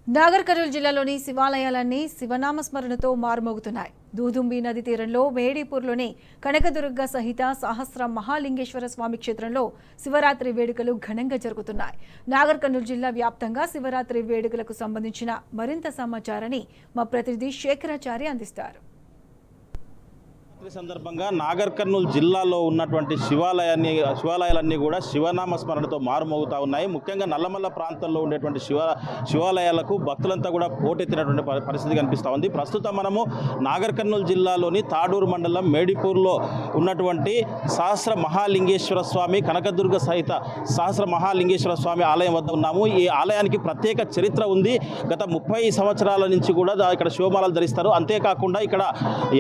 నాగర్ కర్నూలు జిల్లాలోని శివాలయాలన్నీ శివనామస్మరణతో మారుమోగుతున్నాయి. దూదుంబి నది తీరంలో మేడిపూర్లోని కనకదుర్గ సహిత సహస్ర మహాలింగేశ్వర స్వామి క్షేత్రంలో శివరాత్రి వేడుకలు ఘనంగా జరుగుతున్నాయి. నాగర్ కర్నూలు జిల్లా వ్యాప్తంగా శివరాత్రి వేడుకలకు సంబంధించిన మరింత సమాచారాన్ని మా ప్రతినిధి శేఖరాచారి అందిస్తారు. సందర్భంగా నాగర్ కర్నూలు జిల్లాలో ఉన్నటువంటి శివాలయాలన్నీ కూడా శివనామ స్మరణతో మారుమోగుతా ఉన్నాయి. ముఖ్యంగా నల్లమల్ల ప్రాంతంలో ఉండేటువంటి శివాలయాలకు భక్తులంతా కూడా పోటెత్తినటువంటి పరిస్థితి కనిపిస్తూ ఉంది. ప్రస్తుతం మనము నాగర్ కర్నూలు జిల్లాలోని తాడూరు మండలం మేడిపూర్లో ఉన్నటువంటి సహస్ర మహాలింగేశ్వర స్వామి కనకదుర్గ సహిత సహస్ర మహాలింగేశ్వర స్వామి ఆలయం వద్ద ఉన్నాము. ఈ ఆలయానికి ప్రత్యేక చరిత్ర ఉంది. గత 30 సంవత్సరాల నుంచి కూడా ఇక్కడ శివమాలలు ధరిస్తారు. అంతేకాకుండా ఇక్కడ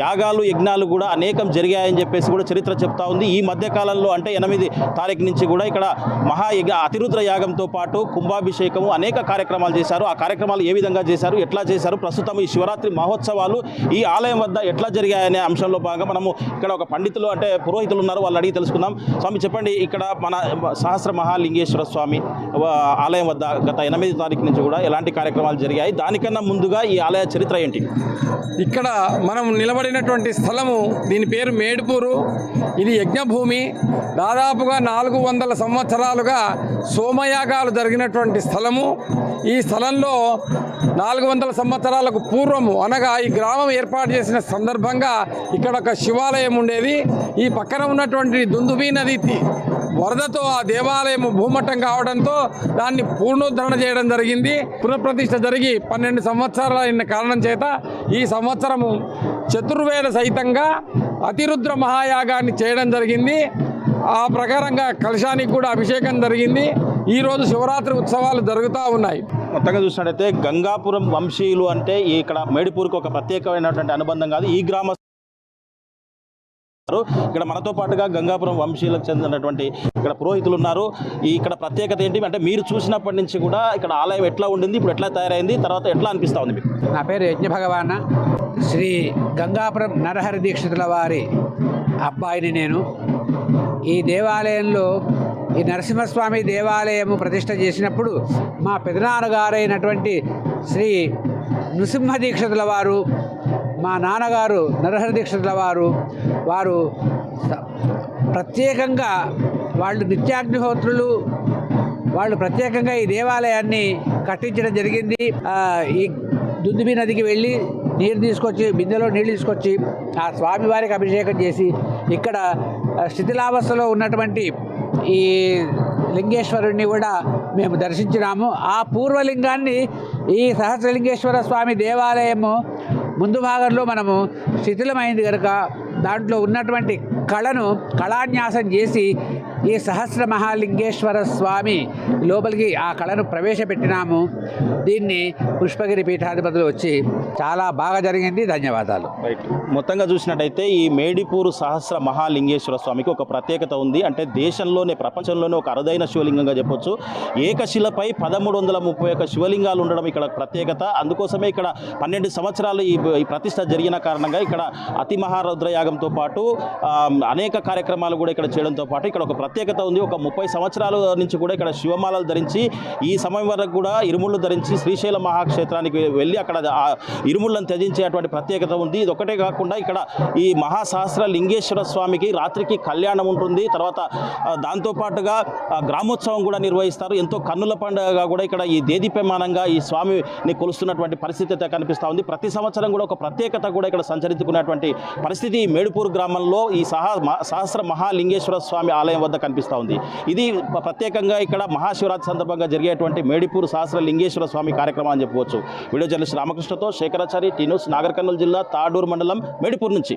యాగాలు యజ్ఞాలు కూడా అనేకం జరిగాయని చెప్పేసి కూడా చరిత్ర చెప్తా ఉంది. ఈ మధ్యకాలంలో అంటే 8 తారీఖు నుంచి కూడా ఇక్కడ అతిరుద్ర యాగంతో పాటు కుంభాభిషేకము అనేక కార్యక్రమాలు చేశారు. ఆ కార్యక్రమాలు ఏ విధంగా చేశారు, ఎట్లా చేశారు, ప్రస్తుతం ఈ శివరాత్రి మహోత్సవాలు ఈ ఆలయం వద్ద ఎట్లా జరిగాయనే అంశంలో భాగంగా మనము ఇక్కడ ఒక పండితులు అంటే పురోహితులు ఉన్నారు, వాళ్ళు అడిగి తెలుసుకుందాం. స్వామి చెప్పండి, ఇక్కడ మన సహస్ర మహాలింగేశ్వర స్వామి ఆలయం వద్ద గత 8 తారీఖు నుంచి కూడా ఎలాంటి కార్యక్రమాలు జరిగాయి, దానికన్నా ముందుగా ఈ ఆలయ చరిత్ర ఏంటి? ఇక్కడ మనం నిలబడినటువంటి స్థలము, దీని పేరు మేడిపూరు. ఇది యజ్ఞభూమి. దాదాపుగా 400 సంవత్సరాలుగా సోమయాగాలు జరిగినటువంటి స్థలము. ఈ స్థలంలో 400 సంవత్సరాలకు పూర్వము అనగా ఈ గ్రామం ఏర్పాటు చేసిన సందర్భంగా ఇక్కడ ఒక శివాలయం ఉండేది. ఈ పక్కన ఉన్నటువంటి దుందుబి నది వరదతో ఆ దేవాలయం భూమట్టం కావడంతో దాన్ని పూర్ణోద్ధరణ చేయడం జరిగింది. పునఃప్రతిష్ఠ జరిగి 12 సంవత్సరాలు అయిన కారణం చేత ఈ సంవత్సరము చతుర్వేద సహితంగా అతిరుద్ర మహాయాగాన్ని చేయడం జరిగింది. ఆ ప్రకారంగా కలశానికి కూడా అభిషేకం జరిగింది. ఈరోజు శివరాత్రి ఉత్సవాలు జరుగుతూ ఉన్నాయి. మొత్తంగా చూసినట్టయితే గంగాపురం వంశీయులు అంటే ఇక్కడ మేడిపూర్కి ఒక ప్రత్యేకమైనటువంటి అనుబంధం కాదు. ఈ గ్రామ ఇక్కడ మనతో పాటుగా గంగాపురం వంశీయులకు చెందినటువంటి ఇక్కడ పురోహితులు ఉన్నారు. ఇక్కడ ప్రత్యేకత ఏంటి అంటే మీరు చూసినప్పటి నుంచి కూడా ఇక్కడ ఆలయం ఎట్లా ఉండింది, ఇప్పుడు ఎట్లా తయారైంది, తర్వాత ఎట్లా అనిపిస్తూ ఉంది మీకు? నా పేరు యజ్ఞ భగవాన. శ్రీ గంగాపురం నరహరి దీక్షితుల వారి అబ్బాయిని నేను. ఈ దేవాలయంలో ఈ నరసింహస్వామి దేవాలయము ప్రతిష్ఠ చేసినప్పుడు మా పెదనాన్నగారైనటువంటి శ్రీ నృసింహ దీక్షితుల వారు, మా నాన్నగారు నరహరి దీక్షితుల వారు ప్రత్యేకంగా వాళ్ళు నిత్యాగ్నిహోత్రులు. వాళ్ళు ప్రత్యేకంగా ఈ దేవాలయాన్ని కట్టించడం జరిగింది. ఈ దుందుబి నదికి వెళ్ళి నీరు తీసుకొచ్చి, బిందెలో నీళ్ళు తీసుకొచ్చి ఆ స్వామివారికి అభిషేకం చేసి ఇక్కడ శిథిలావస్థలో ఉన్నటువంటి ఈ లింగేశ్వరుణ్ణి కూడా మేము దర్శించినాము. ఆ పూర్వలింగాన్ని ఈ సహస్రలింగేశ్వర స్వామి దేవాలయము ముందు భాగంలో మనము శిథిలమైంది కనుక దాంట్లో ఉన్నటువంటి కళాన్యాసం చేసి ఈ సహస్ర మహాలింగేశ్వర స్వామి లోపలికి ఆ కళను ప్రవేశపెట్టినాము. దీన్ని పుష్పగిరి పీఠాధిపతులు వచ్చి చాలా బాగా జరిగింది. ధన్యవాదాలు. రైట్. మొత్తంగా చూసినట్టయితే ఈ మేడిపూరు సహస్ర మహాలింగేశ్వర స్వామికి ఒక ప్రత్యేకత ఉంది. అంటే దేశంలోనే ప్రపంచంలోనే ఒక అరుదైన శివలింగంగా చెప్పొచ్చు. ఏకశిలపై 1331 శివలింగాలు ఉండడం ఇక్కడ ప్రత్యేకత. అందుకోసమే ఇక్కడ 12 సంవత్సరాలు ఈ ప్రతిష్ఠ జరిగిన కారణంగా ఇక్కడ అతి మహారుద్రయాగంతో పాటు అనేక కార్యక్రమాలు కూడా ఇక్కడ చేయడంతో పాటు ఇక్కడ ఒక ప్రత్యేకత ఉంది. ఒక 30 సంవత్సరాల నుంచి కూడా ఇక్కడ శివమాలలు ధరించి ఈ సమయం వరకు కూడా ఇరుముళ్ళు ధరించి శ్రీశైల మహాక్షేత్రానికి వెళ్ళి అక్కడ ఇరుముళ్ళను త్యజించేటువంటి ప్రత్యేకత ఉంది. ఇది ఒకటే కాకుండా ఇక్కడ ఈ మహాసహస్ర లింగేశ్వర స్వామికి రాత్రికి కళ్యాణం ఉంటుంది. తర్వాత దాంతోపాటుగా గ్రామోత్సవం కూడా నిర్వహిస్తారు. ఎంతో కన్నుల పండుగగా కూడా ఇక్కడ ఈ దేదీప్యమానంగా ఈ స్వామిని కొలుస్తున్నటువంటి పరిస్థితి కనిపిస్తూ ఉంది. ప్రతి సంవత్సరం కూడా ఒక ప్రత్యేకత కూడా ఇక్కడ సంచరించుకున్నటువంటి పరిస్థితి ఈ మేడిపూర్ గ్రామంలో ఈ సహస్ర మహాలింగేశ్వర స్వామి ఆలయం వద్ద కనిపిస్తూ ఉంది. ఇది ప్రత్యేకంగా ఇక్కడ మహాశివరాత్రి సందర్భంగా జరిగేటువంటి మేడిపూర్ సహస్ర లింగేశ్వర స్వామి కార్యక్రమం అని చెప్పుకోవచ్చు. వీడియో జర్నలిస్ట్ రామకృష్ణతో శేఖరాచారి, టీ న్యూస్, నాగర్ కర్నూలు జిల్లా తాడూరు మండలం మేడిపూర్ నుంచి.